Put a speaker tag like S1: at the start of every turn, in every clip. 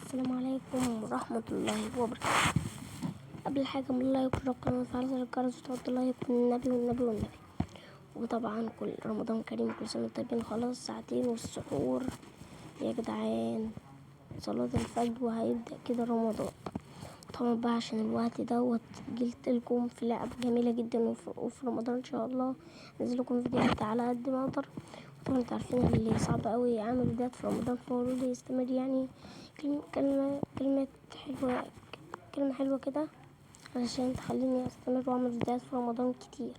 S1: السلام عليكم ورحمة الله وبركاته. قبل حاجة من الله يكون ربنا وتعالى زر الجرس وتحط الله يكون النبي والنبي والنبي. وطبعا كل رمضان كريم، كل سنة طيبين. خلاص ساعتين والسحور يا جدعان، صلاة الفجر وهيبدأ كده رمضان. طبعا بقى عشان الوقت دوت جبتلكم في لعبة جميلة جدا، وفي رمضان ان شاء الله انزلكم فيديوهات على قد ما اقدر. طبعا انتوا عارفين اللي صعب اوي يعمل فيديوهات في رمضان، فهو يستمر يعني كلمة حلوة كده علشان تخليني استمر واعمل فيديوهات في رمضان كتير.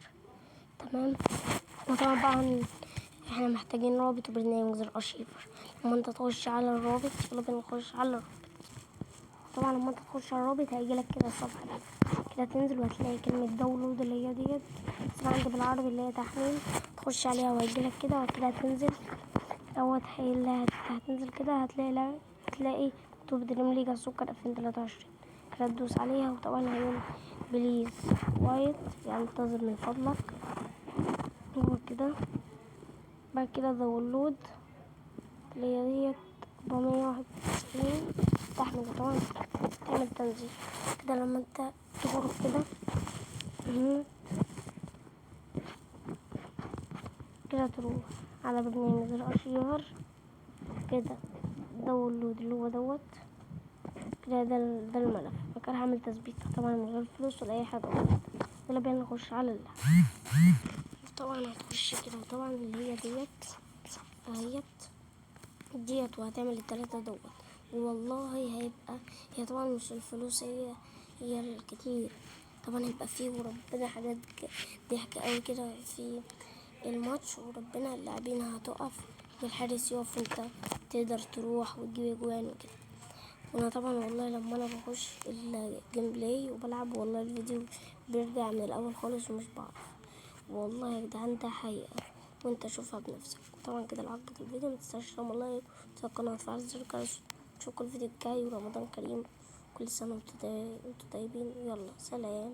S1: تمام. وطبعا احنا محتاجين رابط وبرنامج زر ارشيفر. لما انت تخش على الرابط، يلا بينا نخش على الرابط. طبعا لما انت تخش على الرابط هيجيلك كده الصفحة دي كده، تنزل وهتلاقي كلمة داونلود اللي هي ديت اسمها عندي بالعربي اللي هي تحميل. تخش عليها وهيجيلك كده وكده هتنزل دوت هتنزل كده هتلاقي مكتوب دريم ليج السكر 2023. كده تدوس عليها، وطبعا هيقول بليز وايت يعني انتظر من فضلك. هو كده بعد كده داونلود اللي هي ديت 491 تحمل. طبعا تعمل تنزيل كده. لما انت تخرج كده تروح على برنامج الارشيفر كده داونلود اللي هو دوت كده. ده الملف. فكر هعمل تثبيت طبعا من غير فلوس ولا اي حاجه. يلا بينا نخش على طبعا هتخش كده، وطبعا اللي هي ديت وهتعمل التلاتة دوت. والله هي طبعا مش الفلوس، هي الكتير. طبعا هيبقى فيه وربنا حاجات ضحكة اوي كده في الماتش، وربنا اللاعبين هتقف والحارس يقف وانت تقدر تروح وتجيب اجوان وكده. وانا طبعا والله لما انا بخش الجيم بلاي وبلعب، والله الفيديو بيرجع من الاول خالص ومش بعرف. والله يا جدعان ده حقيقة، وانت شوفها بنفسك. طبعا كده لو عجبك الفيديو متنساش تعمل لايك وتشترك القناة وتفعل زر الجرس. نشوفكم الفيديو الجاي، ورمضان كريم، كل سنة وانتوا طيبين. يلا سلام.